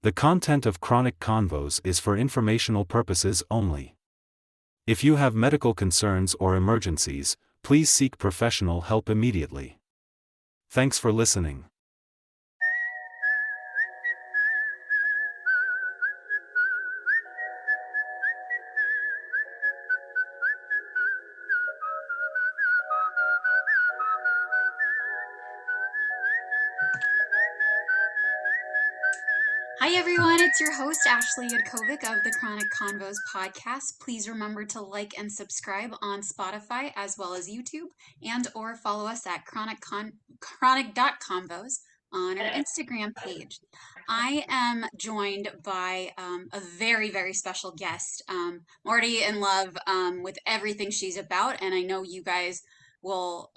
The content of Chronic Convos is for informational purposes only. If you have medical concerns or emergencies, please seek professional help immediately. Thanks for listening. Hi everyone, it's your host Ashley Yudkovic of the Chronic Convos podcast. Please remember to like and subscribe on Spotify as well as YouTube, and or follow us at chronic.convos on our Instagram page. I am joined by a very, very special guest. Already in love with everything she's about, and I know you guys will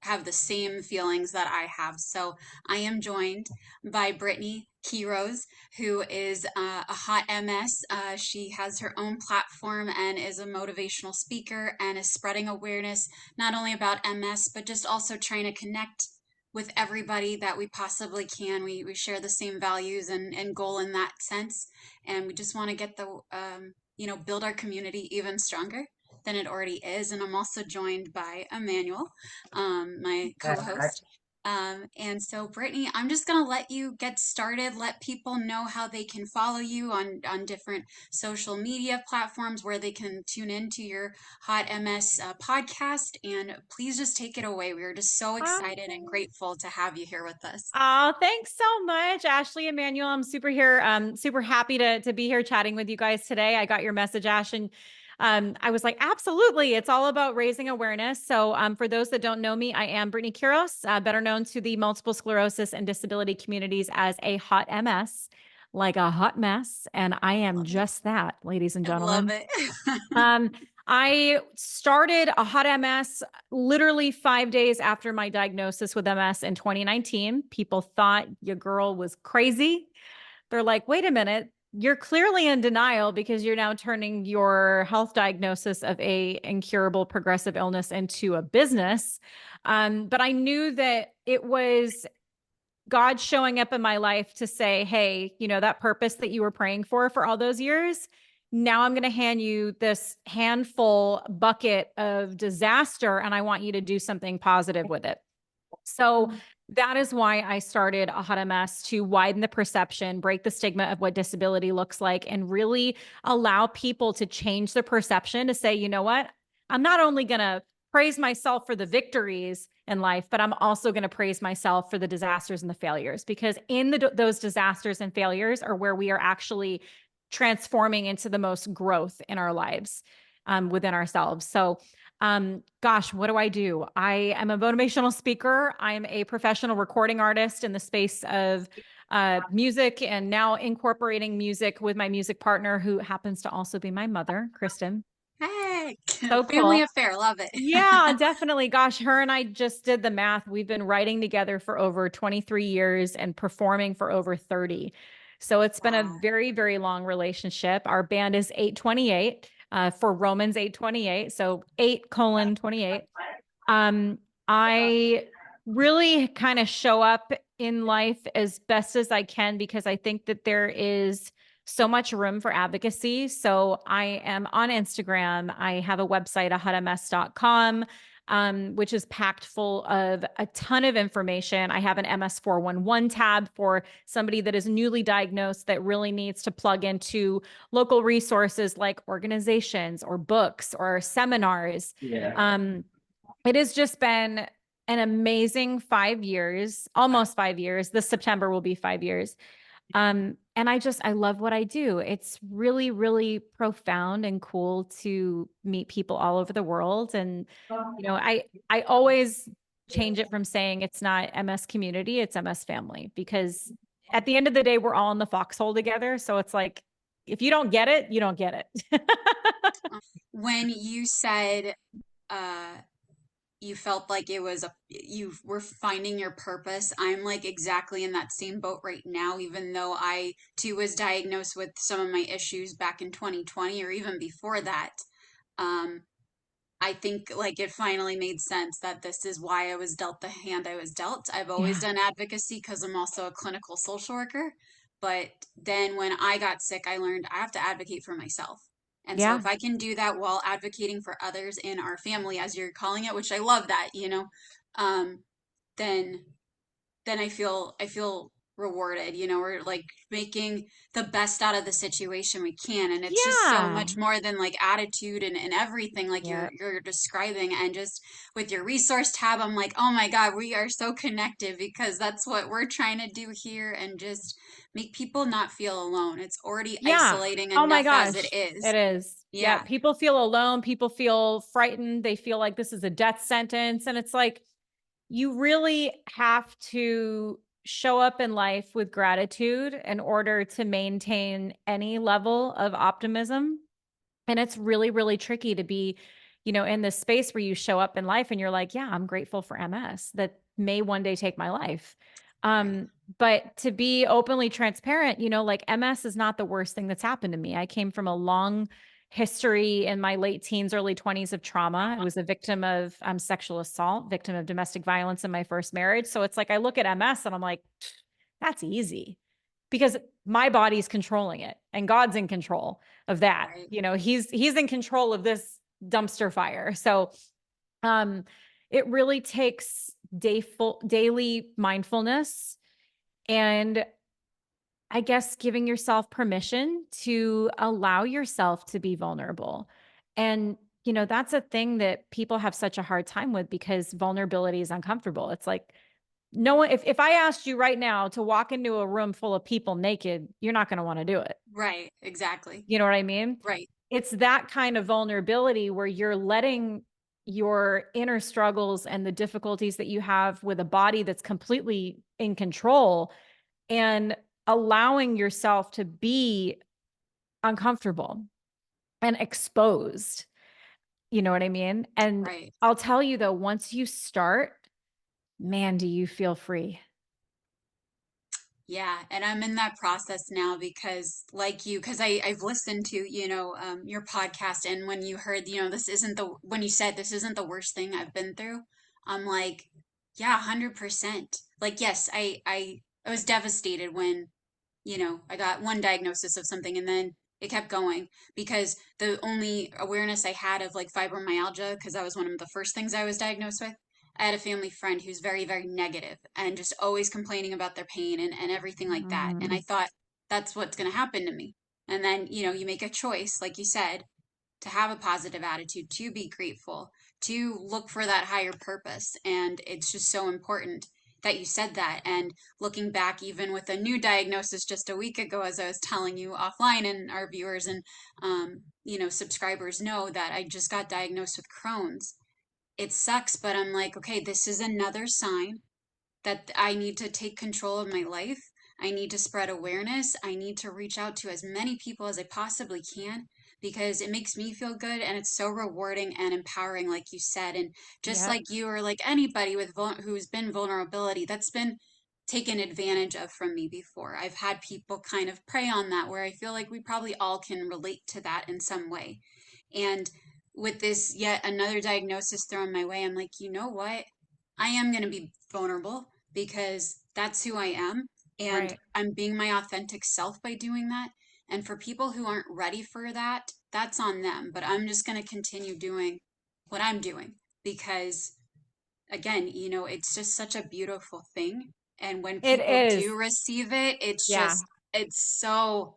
have the same feelings that I have. So I am joined by Brittany Quiroz, who is a hot MS. She has her own platform and is a motivational speaker and is spreading awareness not only about MS, but just also trying to connect with everybody that we possibly can. We share the same values and goal in that sense. And we just want to get build our community even stronger than it already is. And I'm also joined by Emmanuel, my co-host. And so, Brittany, I'm just going to let you get started, let people know how they can follow you on different social media platforms where they can tune into your Hot MS podcast. And please just take it away. We are just so excited and grateful to have you here with us. Oh, thanks so much, Ashley, Emmanuel. I'm super happy to be here chatting with you guys today. I got your message, Ash, and I was like, absolutely. It's all about raising awareness. So for those that don't know me, I am Brittany Quiroz, better known to the multiple sclerosis and disability communities as a hot MS, like a hot mess. And I am Love it. just that, ladies and I love gentlemen. it. Um, I started a hot MS literally 5 days after my diagnosis with MS in 2019. People thought your girl was crazy. They're like, wait a minute, you're clearly in denial because you're now turning your health diagnosis of a incurable progressive illness into a business. But I knew that it was God showing up in my life to say, hey, that purpose that you were praying for all those years, now I'm going to hand you this handful bucket of disaster, and I want you to do something positive with it. So that is why I started a Hot MS, to widen the perception, break the stigma of what disability looks like, and really allow people to change the perception to say, you know what? I'm not only going to praise myself for the victories in life, but I'm also going to praise myself for the disasters and the failures, because in those disasters and failures are where we are actually transforming into the most growth in our lives within ourselves. So gosh, what do I do? I am a motivational speaker. I'm a professional recording artist in the space of music, and now incorporating music with my music partner, who happens to also be my mother, Kristen. Hey, So family cool. affair. Love it. Yeah, definitely. Gosh, her and I just did the math. We've been writing together for over 23 years and performing for over 30. So it's been a Wow. very, very long relationship. Our band is 828 for Romans 828. So 8:28. I really kind of show up in life as best as I can, because I think that there is so much room for advocacy. So I am on Instagram. I have a website, ahotms.com, which is packed full of a ton of information. I have an MS 411 tab for somebody that is newly diagnosed that really needs to plug into local resources like organizations or books or seminars. Yeah. It has just been an amazing 5 years, almost 5 years. This September will be 5 years. And I love what I do. It's really, really profound and cool to meet people all over the world. And, I always change it from saying it's not MS community, it's MS family, because at the end of the day, we're all in the foxhole together. So it's like, if you don't get it, you don't get it. When you said uh, you felt like you were finding your purpose, I'm like exactly in that same boat right now, even though I too was diagnosed with some of my issues back in 2020 or even before that. Um, I think like it finally made sense that this is why I was dealt the hand I was dealt. I've always Yeah. done advocacy because I'm also a clinical social worker. But then when I got sick, I learned I have to advocate for myself. And so Yeah. if I can do that while advocating for others in our family, as you're calling it, which I love that, um, then I feel rewarded, we're like making the best out of the situation we can. And it's just so Yeah. much more than like attitude and everything like you're Yeah. you're describing. And just with your resource tab, I'm like, oh my God, we are so connected because that's what we're trying to do here and just make people not feel alone. It's already Yeah. isolating Oh my enough as it gosh. is. It is. Yeah. Yeah, People feel alone. People feel frightened. They feel like this is a death sentence. And it's like, you really have to show up in life with gratitude in order to maintain any level of optimism. And it's really, really tricky to be, in this space where you show up in life and you're like, yeah, I'm grateful for MS that may one day take my life. right. But to be openly transparent, like MS is not the worst thing that's happened to me. I came from a long history in my late teens, early 20s of trauma. I was a victim of sexual assault, victim of domestic violence in my first marriage. So it's like I look at MS and I'm like, that's easy because my body's controlling it and God's in control of that. Right. He's in control of this dumpster fire. So um it really takes daily mindfulness and I guess giving yourself permission to allow yourself to be vulnerable. And that's a thing that people have such a hard time with because vulnerability is uncomfortable. It's like no one, if I asked you right now to walk into a room full of people naked, you're not going to want to do it. Right. Exactly. You know what I mean? Right. It's that kind of vulnerability where you're letting your inner struggles and the difficulties that you have with a body that's completely in control and allowing yourself to be uncomfortable and exposed. You know what I mean? And Right. I'll tell you though, once you start, man, do you feel free? Yeah, and I'm in that process now because, like you, because I've listened to your podcast, and when you heard when you said this isn't the worst thing I've been through, I'm like, yeah, 100%. Like, yes, I was devastated when I got one diagnosis of something and then it kept going because the only awareness I had of like fibromyalgia, because that was one of the first things I was diagnosed with. I had a family friend who's very, very negative and just always complaining about their pain and everything like that. And I Mm, thought that's what's going to happen to me. And then, you make a choice, like you said, to have a positive attitude, to be grateful, to look for that higher purpose. And it's just so important that you said that. And looking back, even with a new diagnosis just a week ago, as I was telling you offline, and our viewers and subscribers know that I just got diagnosed with Crohn's. It sucks, but I'm like, okay, this is another sign that I need to take control of my life. I need to spread awareness. I need to reach out to as many people as I possibly can because it makes me feel good and it's so rewarding and empowering, like you said. And just yep. like you or like anybody who's been vulnerability, that's been taken advantage of from me before. I've had people kind of prey on that where I feel like we probably all can relate to that in some way. And with this yet another diagnosis thrown my way, I'm like, you know what? I am going to be vulnerable because that's who I am. And Right. I'm being my authentic self by doing that. And for people who aren't ready for that, that's on them. But I'm just going to continue doing what I'm doing because, again, it's just such a beautiful thing. And when It people is. do receive it, Yeah, it's so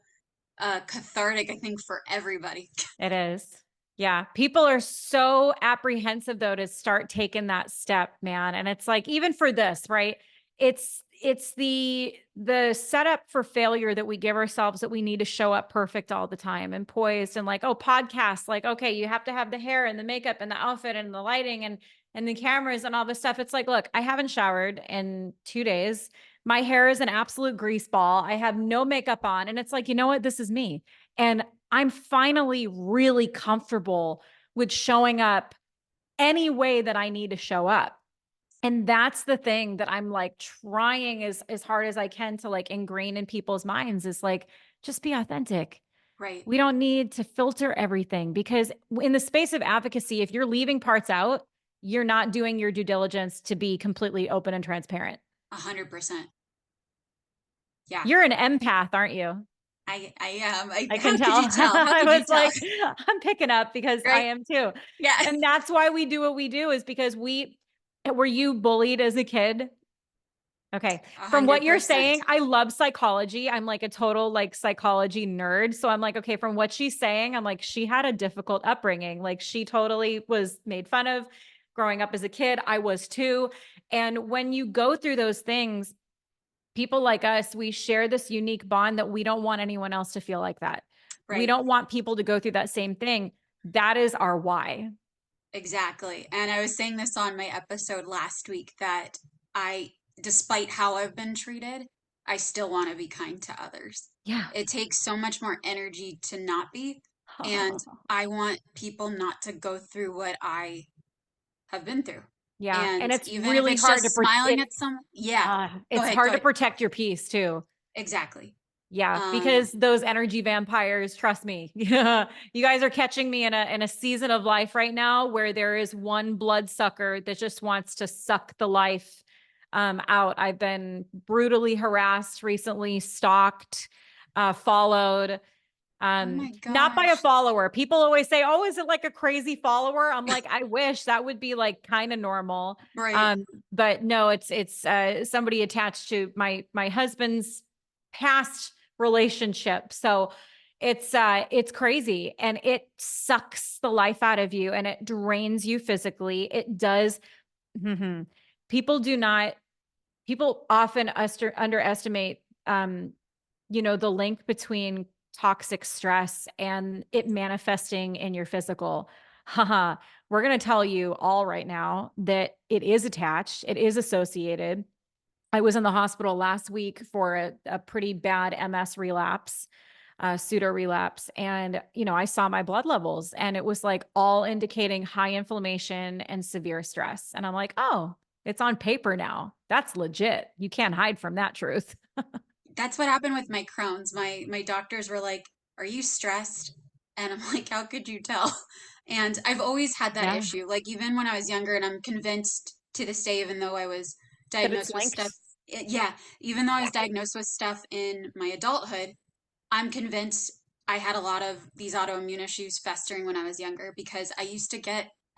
cathartic, I think, for everybody. it is. Yeah. People are so apprehensive though to start taking that step, man. And it's like, even for this, right? It's the setup for failure that we give ourselves that we need to show up perfect all the time and poised and like, oh, podcasts, like, okay, you have to have the hair and the makeup and the outfit and the lighting and the cameras and all this stuff. It's like, look, I haven't showered in 2 days. My hair is an absolute grease ball. I have no makeup on. And it's like, you know what? This is me. And I'm finally really comfortable with showing up any way that I need to show up. And that's the thing that I'm like trying as hard as I can to like ingrain in people's minds is like, just be authentic. Right. We don't need to filter everything because in the space of advocacy, if you're leaving parts out, you're not doing your due diligence to be completely open and transparent. 100%. Yeah, You're an empath, aren't you? I am. I How can could tell. you tell? How I could you was tell? like, I'm picking up because I Right? am too. Yeah. And that's why we do what we do, is because were you bullied as a kid? Okay. A From what hundred you're percent. saying, I love psychology. I'm like a total like psychology nerd. So I'm like, okay, from what she's saying, I'm like, she had a difficult upbringing. Like she totally was made fun of growing up as a kid. I was too. And when you go through those things, people like us, we share this unique bond that we don't want anyone else to feel like that. We Right. don't want people to go through that same thing. That is our why. Exactly. And I was saying this on my episode last week that I, despite how I've been treated, I still want to be kind to others. Yeah. It takes so much more energy to not be. And I want people not to go through what I have been through. Yeah. And And it's even if really it's hard to just smiling at some, yeah, go it's ahead, go hard to ahead. protect your peace too. Exactly. Yeah, Um, because those energy vampires, trust me. Yeah. You guys are catching me in a season of life right now where there is one bloodsucker that just wants to suck the life out. I've been brutally harassed recently, stalked, followed, oh my not by a gosh. follower. People always say, "Oh, is it like a crazy follower?" I'm like, I wish that would be like kind of normal. Right. Um, but no, it's somebody attached to my husband's past relationship. So it's crazy and it sucks the life out of you and it drains you physically. It does. Mhm. People do not, people often underestimate the link between toxic stress and it manifesting in your physical. Haha, we're going to tell you all right now that it is attached, it is associated. I was in the hospital last week for a pretty bad MS relapse, pseudo relapse. And, I saw my blood levels and it was like all indicating high inflammation and severe stress. And I'm like, oh, it's on paper now. That's legit. You can't hide from that truth. That's what happened with my Crohn's. My doctors were like, "Are you stressed?" And I'm like, "How could you tell?" And I've always had that Yeah. issue. Like even when I was younger, and I'm convinced to this day, even though I was That it's diagnosed with stuff, linked. yeah, even though I was diagnosed with stuff in my adulthood, I'm convinced I had a lot of these autoimmune issues festering when I was younger because I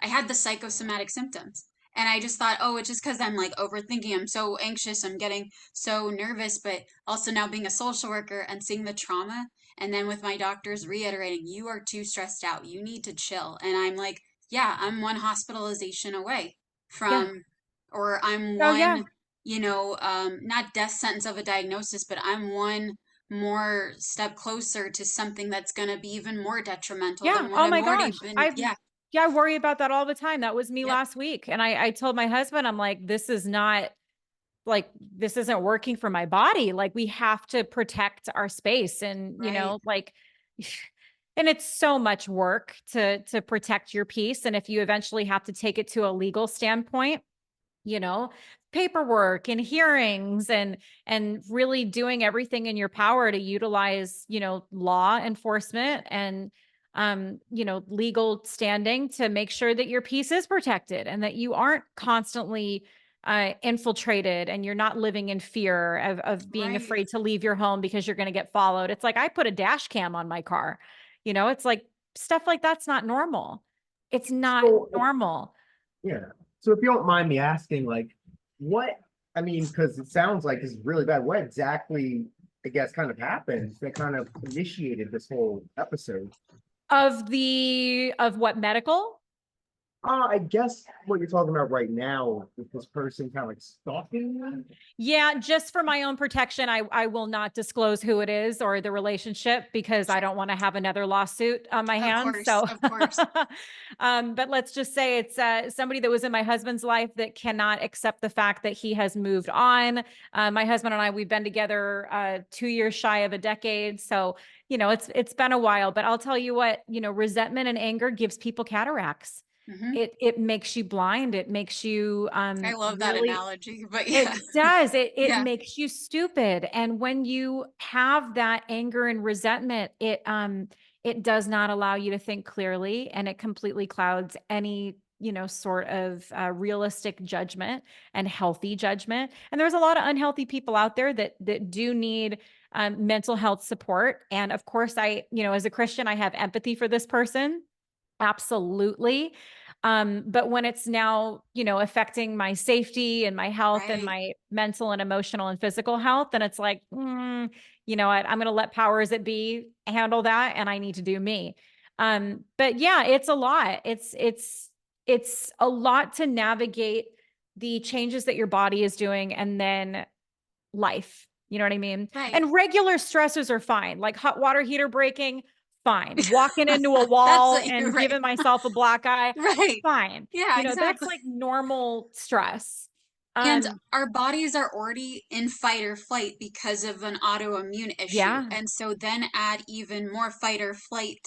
had the psychosomatic symptoms. And I just thought, oh, it's just because I'm like overthinking. I'm so anxious. I'm getting so nervous. But also now being a social worker and seeing the trauma. And then with my doctors reiterating, you are too stressed out. You need to chill. And I'm like, yeah, I'm one hospitalization away Yeah. from, or I'm Oh, yeah. one, not death sentence of a diagnosis, but I'm one more step closer to something that's going to be even more detrimental Yeah. than what Oh I'm my already gosh. been. Yeah. Yeah, I worry about that all the time. That was me Yep. last week. And I told my husband, I'm like, this is not like, this isn't working for my body. Like, we have to protect our space. And, Right. like, and it's so much work to protect your peace. And if you eventually have to take it to a legal standpoint, you know paperwork and hearings and really doing everything in your power to utilize law enforcement and legal standing to make sure that your peace is protected and that you aren't constantly infiltrated and you're not living in fear of being Right. afraid to leave your home because you're going to get followed. It's like I put a dash cam on my car. It's like stuff like that's not normal. It's not So, normal. yeah. So if you don't mind me asking, like, what, I mean, because it sounds like this is really bad. What exactly, I guess, kind of happened that kind of initiated this whole episode? Of what, medical? I guess what you're talking about right now with this person kind of like stalking me. Yeah, just for my own protection, I will not disclose who it is or the relationship because I Sure. don't want to have another lawsuit on my Of hands. course. So, Of course. but let's just say it's somebody that was in my husband's life that cannot accept the fact that he has moved on. My husband and I, we've been together 2 years shy of a decade, so it's been a while. But I'll tell you what, resentment and anger gives people cataracts. Hmm. It makes you blind. It makes you I love that really. analogy, but yeah. It does. It Yeah. makes you stupid. And when you have that anger and resentment, it does not allow you to think clearly and it completely clouds any sort of realistic judgment and healthy judgment. And there's a lot of unhealthy people out there that do need mental health support. And of course, as a Christian, I have empathy for this person. Absolutely. But when it's now, affecting my safety and my health and Right. my mental and emotional and physical health, then it's like, you know what, I'm going to let powers that be handle that. And I need to do me. But yeah, it's a lot. It's a lot to navigate the changes that your body is doing and then life. You know what I mean? Right. And regular stressors are fine, like hot water heater breaking, fine. Walking into a That's wall what you're and right. giving myself a black eye, Right. fine. Yeah, That's exactly. like normal stress. And our bodies are already in fight or flight because of an autoimmune issue. Yeah. And so then add even more fight or flight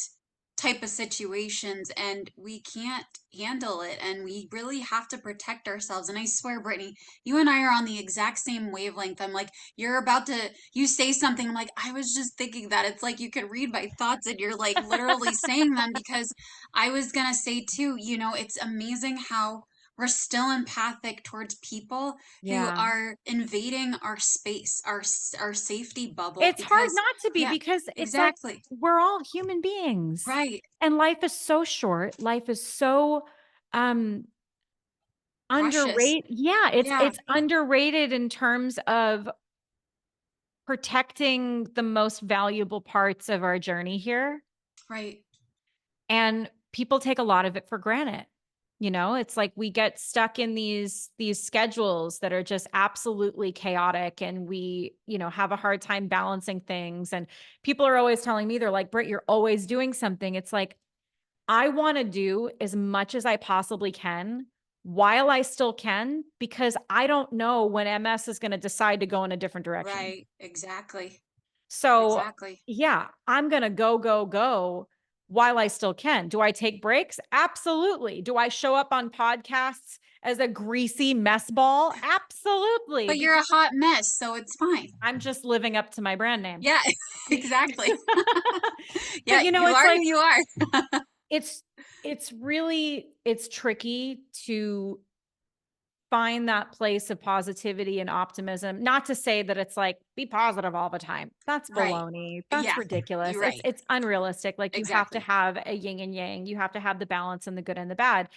type of situations, and we can't handle it. And we really have to protect ourselves. And I swear, Brittany, you and I are on the exact same wavelength. I'm like, you say something, I'm like, I was just thinking that. It's like you could read my thoughts and you're like literally saying them, because I was going to say too, it's amazing how we're still empathic towards people who Yeah. are invading our space, our safety bubble. It's hard Because, not to be yeah, because it's like exactly. we're all human beings. Right. And life is so short. Life is so um Precious. underrated. Yeah, it's Yeah. it's underrated in terms of protecting the most valuable parts of our journey here. Right. And people take a lot of it for granted. It's like we get stuck in these schedules that are just absolutely chaotic, and we, have a hard time balancing things. And people are always telling me, they're like, Britt, you're always doing something. It's like, I want to do as much as I possibly can while I still can, because I don't know when MS is going to decide to go in a different direction. Right. Exactly. So Exactly. yeah, I'm going to go while I still can. Do I take breaks? Absolutely. Do I show up on podcasts as a greasy mess ball? Absolutely. But you're a Because hot mess, so it's fine. I'm just living up to my brand name. Yeah, exactly. But Yeah, you it's are like, who you are. it's tricky to find that place of positivity and optimism. Not to say that it's like be positive all the time. That's Right. baloney. That's Yeah, ridiculous. you're It's right. it's unrealistic. Like, you have to Exactly. have a yin and yang. You have to have the balance and the good and the bad.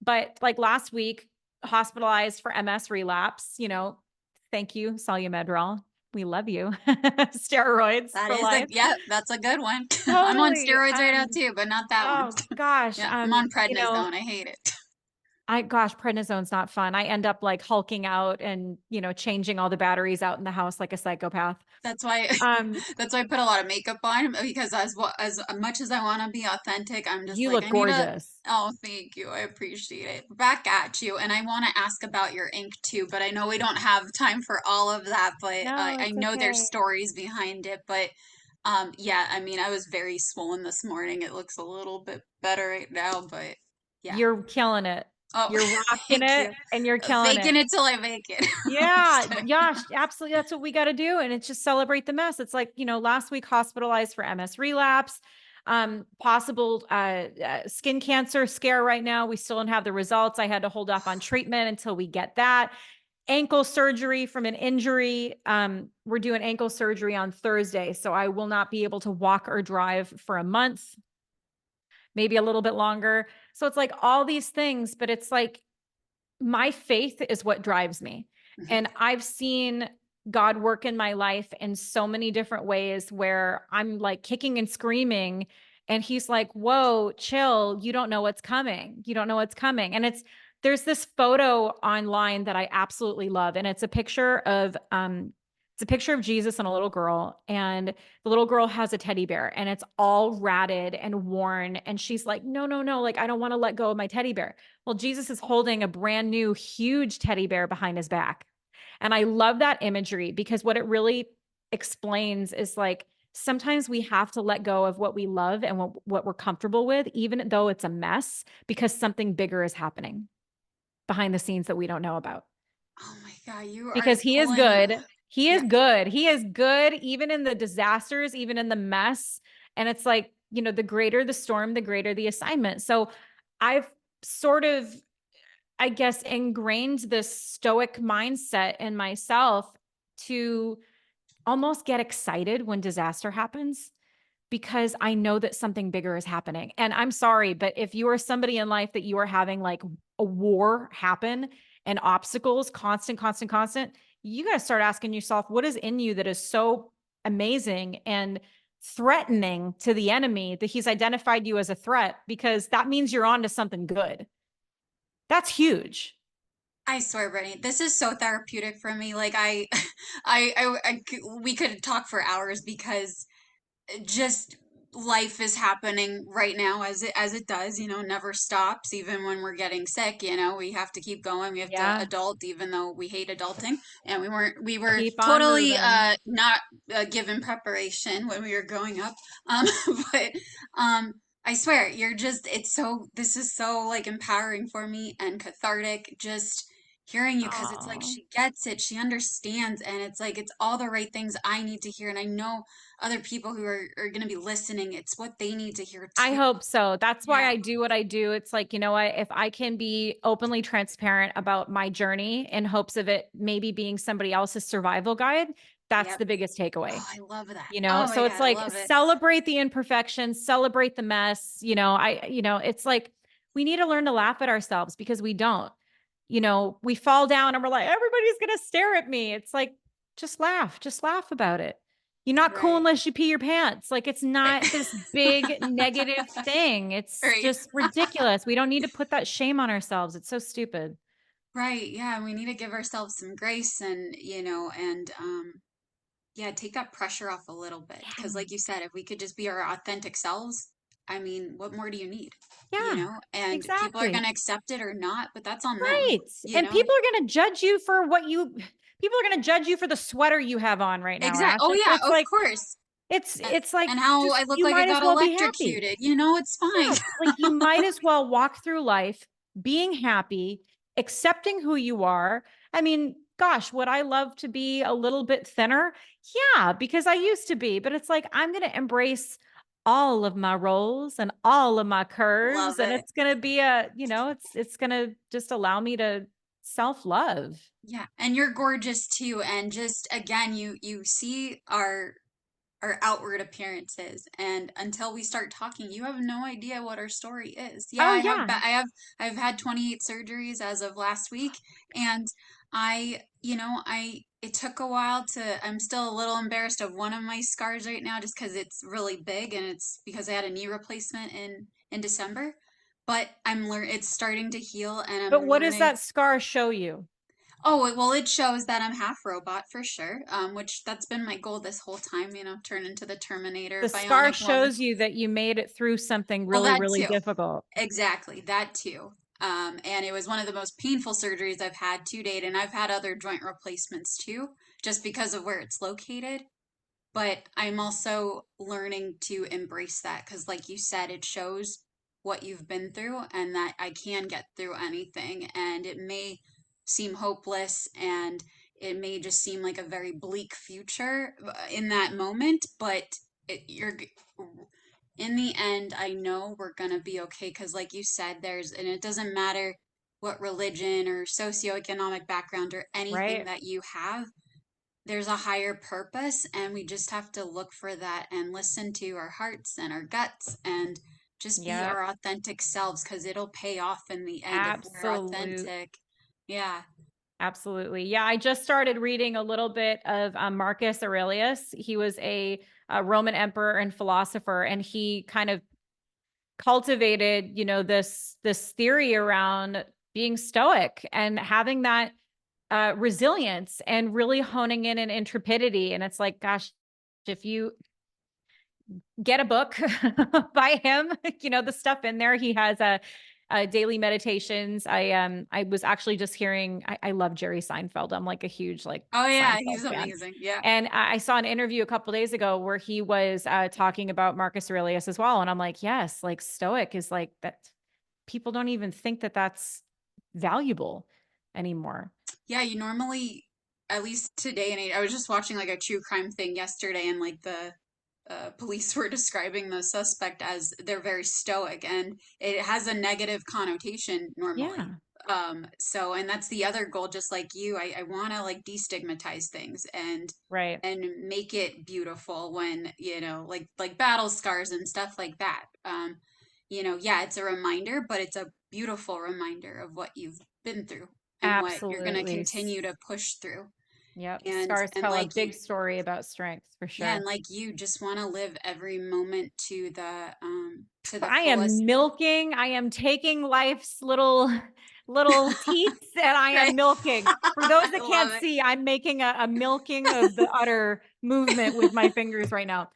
But like last week, hospitalized for MS relapse, thank you, Solumedrol. We love you. Steroids That for is life. that's a good one. I'm on Totally. steroids right now too, but not that one. Oh gosh. Yeah, I'm on prednisone. I hate it. Prednisone's not fun. I end up like hulking out and, changing all the batteries out in the house like a psychopath. That's why Um, that's why I put a lot of makeup on, because as much as I want to be authentic, I'm just you like, look I need a. gorgeous. Oh, thank you. I appreciate it. Back at you. And I want to ask about your ink too, but I know we don't have time for all of that, but No, I it's know there's okay. stories behind it. But yeah, I mean, I was very swollen this morning. It looks a little bit better right now, but yeah. You're killing it. Oh, You're rocking thank it you. and you're killing it. Faking it till I make it. I'm just Yeah, kidding. gosh, absolutely. That's what we got to do. And it's just celebrate the mess. It's like, last week hospitalized for MS relapse, possible skin cancer scare right now. We still don't have the results. I had to hold off on treatment until we get that. Ankle surgery from an injury. We're doing ankle surgery on Thursday. So I will not be able to walk or drive for a month, maybe a little bit longer. So it's like all these things, but it's like, my faith is what drives me. Mhm. And I've seen God work in my life in so many different ways where I'm like kicking and screaming. And he's like, whoa, chill. You don't know what's coming. You don't know what's coming. And there's this photo online that I absolutely love. And it's a picture of Jesus and a little girl. And the little girl has a teddy bear and it's all ratted and worn. And she's like, no, no, no. Like, I don't want to let go of my teddy bear. Well, Jesus is holding a brand new, huge teddy bear behind his back. And I love that imagery because what it really explains is like, sometimes we have to let go of what we love and what we're comfortable with, even though it's a mess, because something bigger is happening behind the scenes that we don't know about. Oh my God, you are Because he is pulling. good. He is Yeah. good. He is good, even in the disasters, even in the mess. And it's like, the greater the storm, the greater the assignment. So I've sort of I guess, ingrained this stoic mindset in myself to almost get excited when disaster happens because I know that something bigger is happening. And I'm sorry, but if you are somebody in life that you are having like a war happen and obstacles, constant, you got to start asking yourself, what is in you that is so amazing and threatening to the enemy that he's identified you as a threat? Because that means you're on to something good. That's huge. I swear, Brittany, this is so therapeutic for me. Like we could talk for hours because just life is happening right now as it does, never stops. Even when we're getting sick, we have to keep going. We have to Yeah. adult, even though we hate adulting, and we were Keep on totally moving. not given preparation when we were growing up. um but I swear, this is so like empowering for me and cathartic, just hearing you, because it's like Oh, she gets it, she understands, and it's like it's all the right things I need to hear, and I know other people who are going to be listening, it's what they need to hear I too. hope so. That's why Yeah. I do what I do. It's like, you know what? If I can be openly transparent about my journey in hopes of it maybe being somebody else's survival guide, that's Yep. the biggest takeaway. Oh, I love that. You know, Oh my so it's God, I like love it. celebrate the imperfections, celebrate the mess. It's like we need to learn to laugh at ourselves because we don't. We fall down and we're like, everybody's going to stare at me. It's like, just laugh about it. You're not cool Right. unless you pee your pants. Like, it's Right. not this big negative thing. It's Right. just ridiculous. We don't need to put that shame on ourselves. It's so stupid. Right. Yeah. We need to give ourselves some grace, and, yeah, take that pressure off a little bit. Because, Yeah. like you said, if we could just be our authentic selves, I mean, what more do you need? Yeah, And people are going exactly. to accept it or not, but that's on them. Right. And people are going to judge you for people are going to judge you for the sweater you have on right now, Exactly. Ash. Oh, yeah, It's of like, course. And, it's like, and how I just, look you like I might as got well be happy. electrocuted. It's fine. Yeah. Like you might as well walk through life being happy, accepting who you are. I mean, gosh, would I love to be a little bit thinner? Yeah, because I used to be, but it's like I'm going to embrace all of my rolls and all of my curves, Love and it. it's going to be it's going to just allow me to self-love. Yeah, and you're gorgeous too. And just again, you see our outward appearances, and until we start talking, you have no idea what our story is. Yeah, Oh yeah. I've had 28 surgeries as of last week, and I it took a while to I'm still a little embarrassed of one of my scars right now, just because it's really big, and it's because I had a knee replacement in December. But it's starting to heal, and I'm But what does learning. that scar show you? Oh, well, it shows that I'm half robot for sure. Which that's been my goal this whole time, turn into the Terminator, The scar bionic woman. shows you that you made it through something Well, really, that really too. difficult. Exactly, that too. And it was one of the most painful surgeries I've had to date, and I've had other joint replacements too, just because of where it's located. But I'm also learning to embrace that because, like you said, it shows what you've been through and that I can get through anything. And it may seem hopeless, and it may just seem like a very bleak future in that moment, but you're in the end, I know we're gonna be okay because, like you said, and it doesn't matter what religion or socioeconomic background or anything Right. that you have, there's a higher purpose, and we just have to look for that and listen to our hearts and our guts and just be Yep. our authentic selves, because it'll pay off in the end if we're Absolute. authentic. Yeah. Absolutely. Yeah. I just started reading a little bit of Marcus Aurelius. He was a Roman emperor and philosopher, and he kind of cultivated, this theory around being stoic and having that resilience and really honing in an intrepidity. And it's like, gosh, if you get a book by him, the stuff in there, he has a daily meditations. I was actually just hearing, I love Jerry Seinfeld. I'm like a huge like Oh yeah, Seinfeld he's fan. amazing. Yeah. And I saw an interview a couple days ago where he was talking about Marcus Aurelius as well. And I'm like, yes, like stoic is like that. People don't even think that that's valuable anymore. Yeah, you normally, at least today and age, I was just watching like a true crime thing yesterday, and like the police were describing the suspect as they're very stoic, and it has a negative connotation Yeah. normally. So, and that's the other goal, just like you, I want to like destigmatize things Right. and make it beautiful when, like battle scars and stuff like that. Yeah, it's a reminder, but it's a beautiful reminder of what you've been through and what you're going to Absolutely. continue to push through. Yep. And, Scars and tell a like big story about strength for yeah, sure. and like you just want to live every moment to the I fullest. am milking. I am taking life's little teats and I Right. am milking. For those I that love can't it. see, I'm making a milking of the udder movement with my fingers right now.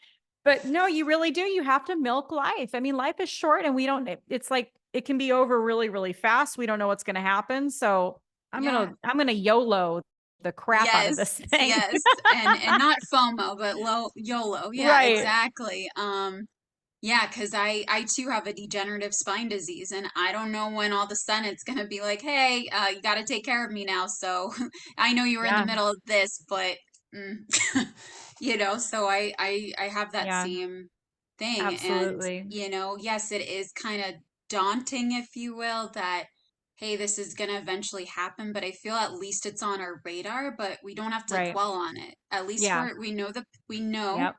But no, you really do. You have to milk life. I mean, life is short and it's like it can be over really, really fast. We don't know what's going to happen. So Yeah. I'm going to YOLO the crap out of Yes, this thing. yes. And not FOMO, but YOLO. Yeah, Right. exactly. Yeah, because I too have a degenerative spine disease, and I don't know when all of a sudden it's gonna be like, hey, you got to take care of me now. So I know you were in the Yeah. middle of this, but mm, so I have that Yeah. same thing, and Absolutely. yes, it is kind of daunting, if you will, that hey, this is gonna eventually happen, but I feel at least it's on our radar, but we don't have to Right. dwell on it. At least Yeah. we know Yep.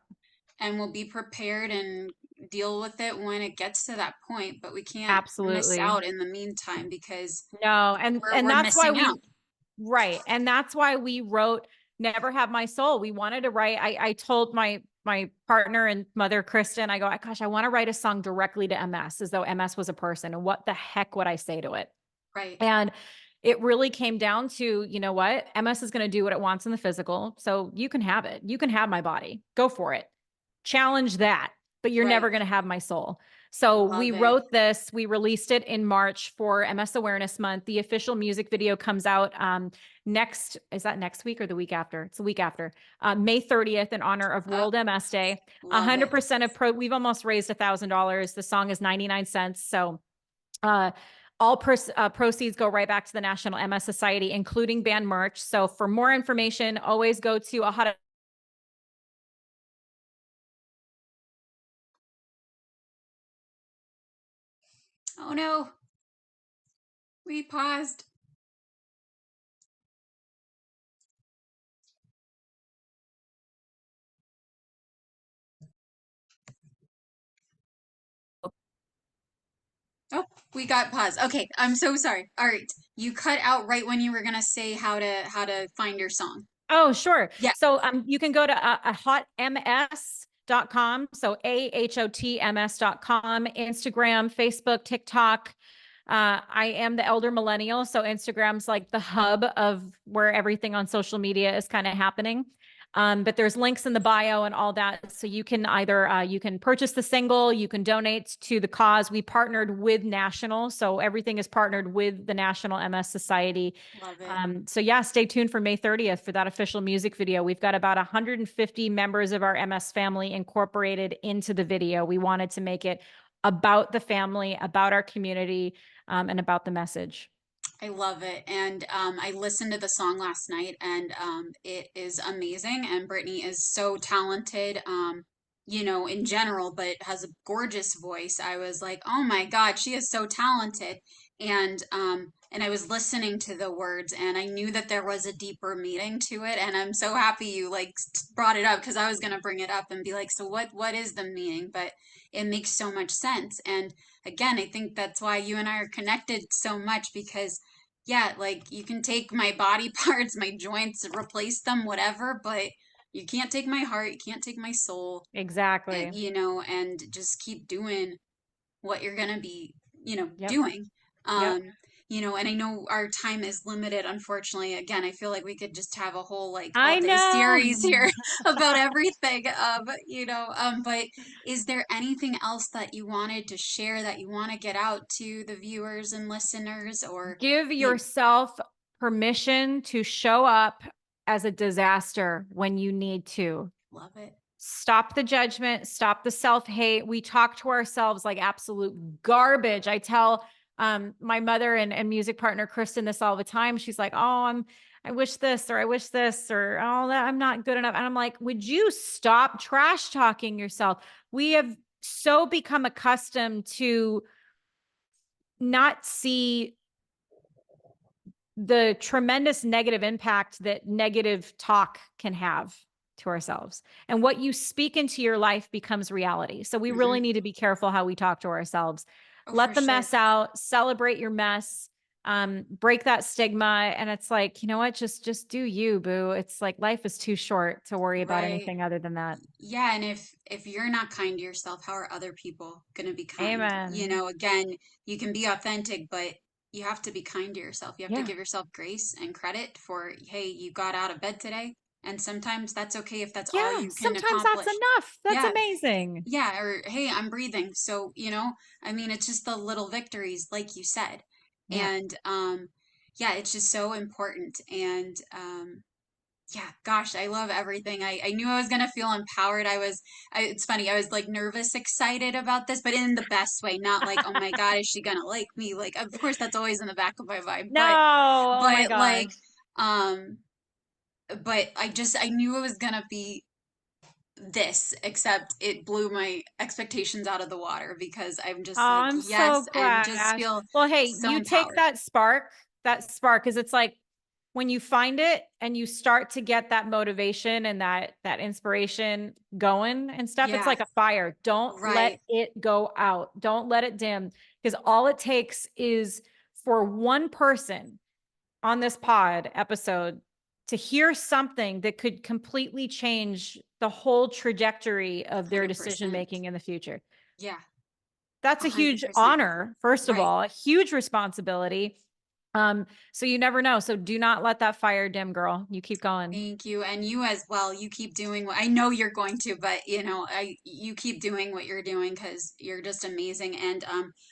and we'll be prepared and deal with it when it gets to that point, but we can't miss Absolutely. out in the meantime because No, and we're that's why missing out. we right. And that's why we wrote Never Have My Soul. We wanted to write, I told my partner and mother, Kristen, I go, gosh, I want to write a song directly to MS as though MS was a person. And what the heck would I say to it? Right. And it really came down to, you know what? MS is going to do what it wants in the physical. So you can have it. You can have my body. Go for it. Challenge that, but you're Right. never going to have my soul. So we Love it. wrote this, we released it in March for MS Awareness Month. The official music video comes out is that next week or the week after? It's the week after, May 30th in honor of Oh, World MS Day. love it. 100% of we've almost raised $1,000. The song is 99 cents. So uh, all proceeds go right back to the National MS Society, including band merch. So for more information, always go to a Oh no, we paused. Oh, we got paused. Okay, I'm so sorry. All right. You cut out right when you were gonna say how to find your song. Oh, sure. Yeah. So you can go to hotms.com. So AHOTMS.com, Instagram, Facebook, TikTok. I am the elder millennial. So Instagram's like the hub of where everything on social media is kind of happening. But there's links in the bio and all that. So you can either you can purchase the single, you can donate to the cause. We partnered with National. So everything is partnered with the National MS Society. Love it. So yeah, stay tuned for May 30th for that official music video. We've got about 150 members of our MS family incorporated into the video. We wanted to make it about the family, about our community, and about the message. I love it. And I listened to the song last night and it is amazing. And Brittany is so talented, in general, but has a gorgeous voice. I was like, oh my God, she is so talented. And I was listening to the words and I knew that there was a deeper meaning to it. And I'm so happy you like brought it up because I was gonna bring it up and be like, so what is the meaning? But it makes so much sense. And again, I think that's why you and I are connected so much because yeah, like you can take my body parts, my joints, replace them, whatever, but you can't take my heart, you can't take my soul, and Exactly. and just keep doing what you're gonna be, Yep. doing. Yep. Um, and I know our time is limited, unfortunately. Again, I feel like we could just have a whole like all I day know. series here about everything. But is there anything else that you wanted to share that you want to get out to the viewers and listeners or Give you yourself permission to show up as a disaster when you need to. love it? Stop the judgment, stop the self-hate. We talk to ourselves like absolute garbage. I tell my mother and music partner Kristen this all the time. She's like, "Oh, I wish this or I wish this or oh, that I'm not good enough." And I'm like, "Would you stop trash talking yourself?" We have so become accustomed to not see the tremendous negative impact that negative talk can have to ourselves. And what you speak into your life becomes reality. So we really need to be careful how we talk to ourselves. Oh, Let for the sure. mess out, celebrate your mess, break that stigma. And it's like, you know what, just do you, boo. It's like life is too short to worry about Right. anything other than that. Yeah, and if you're not kind to yourself, how are other people going to be kind? You Amen. know, again, you can be authentic, but you have to be kind to yourself. You have to Yeah. give yourself grace and credit for, hey, you got out of bed today. And sometimes that's okay if that's all Yeah. you can Sometimes that's accomplish. enough. That's Yeah, amazing. yeah, or hey, I'm breathing. So, you know, I mean, it's just the little victories, like you said. Yeah. And yeah, it's just so important. And yeah, gosh, I love everything. I knew I was gonna feel empowered. It's funny, I was like nervous, excited about this, but in the best way, not like, oh my God, is she gonna like me? Like, of course, that's always in the back of my mind, No. Oh my but like, gosh. um, but I knew it was gonna be this, except it blew my expectations out of the water because I'm Oh, just like, I'm yes, so and glad, just Ash. feel Well, hey, so you take empowered. that spark, because it's like when you find it and you start to get that motivation and that inspiration going and stuff, it's Yeah, like a fire. Don't let right, it go out. Don't let it dim, because all it takes is for one person on this pod episode to hear something that could completely change the whole trajectory of their decision 100%. making in the future. Yeah, That's a huge 100%. honor, first of Right. all, a huge responsibility. So you never know. So do not let that fire dim, girl. You keep going. Thank you. And you as well. You keep doing what I know you're going to, but you know, you keep doing what you're doing because you're just amazing. And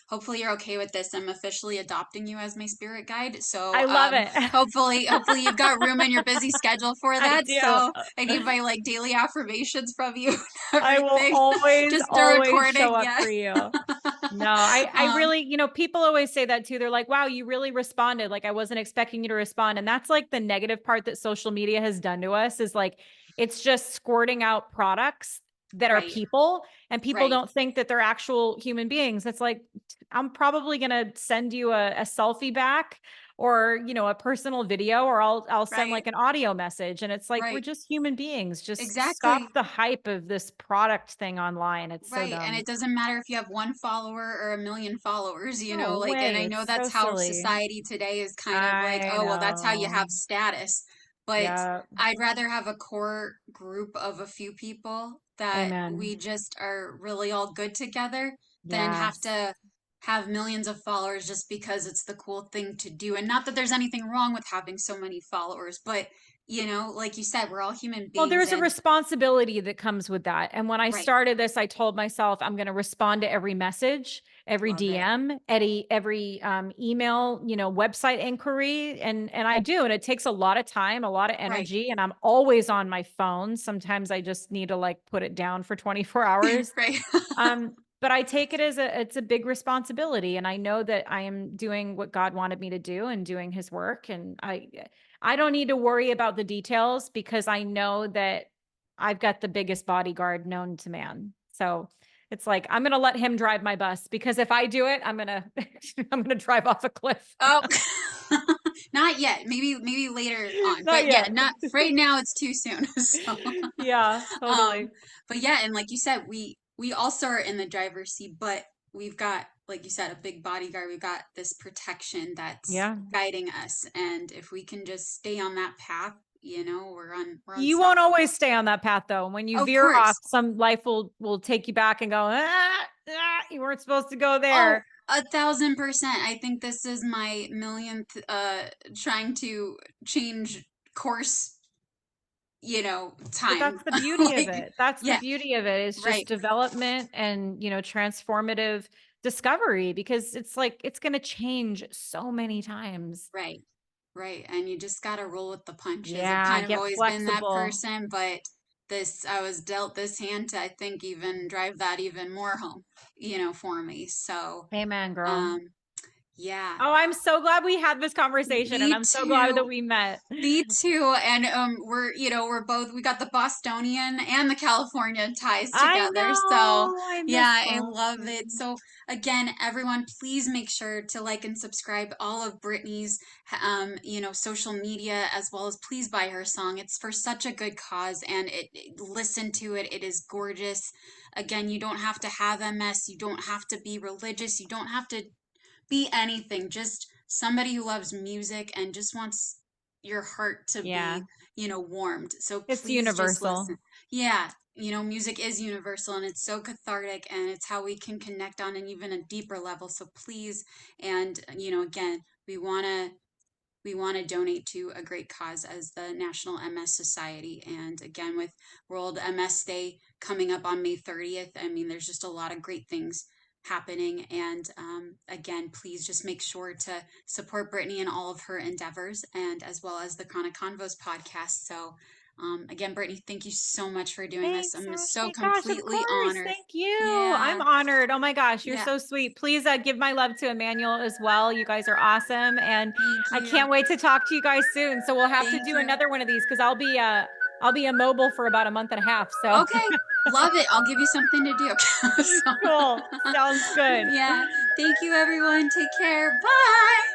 hopefully you're okay with this. I'm officially adopting you as my spirit guide. So I love it. hopefully you've got room in your busy schedule for I that. do. So I need my like daily affirmations from you and I will everything. always, Just a always show recording. up Yeah. for you. No, I Um, really, people always say that too. They're like, wow, you really responded. Like I wasn't expecting you to respond. And that's like the negative part that social media has done to us is like, it's just squirting out products that are right, people, and people right, don't think that they're actual human beings. It's like, I'm probably going to send you a selfie back, or, a personal video, or I'll send right, like an audio message. And it's like, we're right. just human beings. Just stop Exactly. the hype of this product thing online. It's so Right. And dumb. it doesn't matter if you have one follower or a million followers, you No know, like, and way. I know It's so that's how silly. society today is kind of like, I oh, well, that's how you know. have status. But Yeah. I'd rather have a core group of a few people that Amen. we just are really all good together than have Yes. to have millions of followers just because it's the cool thing to do. And not that there's anything wrong with having so many followers, but, you know, like you said, we're all human Well, beings there's a and responsibility that comes with that. And when I right. started this, I told myself I'm going to respond to every message, every Love it. DM, every email, website inquiry, and I do. And it takes a lot of time, a lot of Right. energy, and I'm always on my phone. Sometimes I just need to like put it down for 24 hours. Right. But I take it as it's a big responsibility, and I know that I am doing what God wanted me to do and doing his work. And I don't need to worry about the details because I know that I've got the biggest bodyguard known to man. So it's like I'm gonna let him drive my bus, because if I do it, I'm gonna I'm gonna drive off a cliff. Oh, not yet. Maybe later on. Not But yeah, yet. not right now. It's too soon. So, Yeah, um, totally. but yeah, and like you said, we also are in the driver's seat, but we've got, like you said, a big bodyguard. We've got this protection that's Yeah. guiding us, and if we can just stay on that path, you know, we're You won't unstoppable. always stay on that path though. When you Of veer off, course. some life will take you back and go, you weren't supposed to go Oh, there. 1,000%. I think this is my millionth trying to change course, you know, But time. that's the beauty of Like, it. That's the yeah, beauty of it. It's just right, development and, transformative discovery, because it's like it's going to change so many times. right, right. And you just gotta roll with the punches. I've Yeah, kind of get always been that flexible. person, but I was dealt this hand to, I think, even drive that even more home, you know, for me. So, Amen, girl. um, Yeah. Oh, I'm so glad we had this conversation, and Me I'm so glad that too. we met. Me too. And we're both, we got the Bostonian and the Californian ties I together. So know. I miss yeah, I love it. Boston. So again, everyone, please make sure to like and subscribe all of Brittany's social media, as well as please buy her song. It's for such a good cause, and listen to it. It is gorgeous. Again, you don't have to have MS, you don't have to be religious, you don't have to be anything, just somebody who loves music and just wants your heart to Yeah, be, warmed. So it's please just universal. listen. Yeah, music is universal and it's so cathartic, and it's how we can connect on an even a deeper level. So please, and again, we want to donate to a great cause as the National MS Society. And again, with World MS Day coming up on May 30th, I mean, there's just a lot of great things happening. And again, please just make sure to support Brittany in all of her endeavors, and as well as the Chronic Convos podcast. So again, Brittany, thank you so much for doing this. Thanks, I'm so Ashley. Gosh, of completely course. honored. Thank you. I'm Yeah, honored. Oh my gosh, you're yeah. so sweet. Please give my love to Emmanuel as well. You guys are awesome, and Thank I you. can't wait to talk to you guys soon. So we'll have to Thank do you. another one of these because I'll be immobile for about a month and a half. So Okay, love it. I'll give you something to do. So, cool. Sounds good. yeah. Thank you, everyone. Take care. Bye.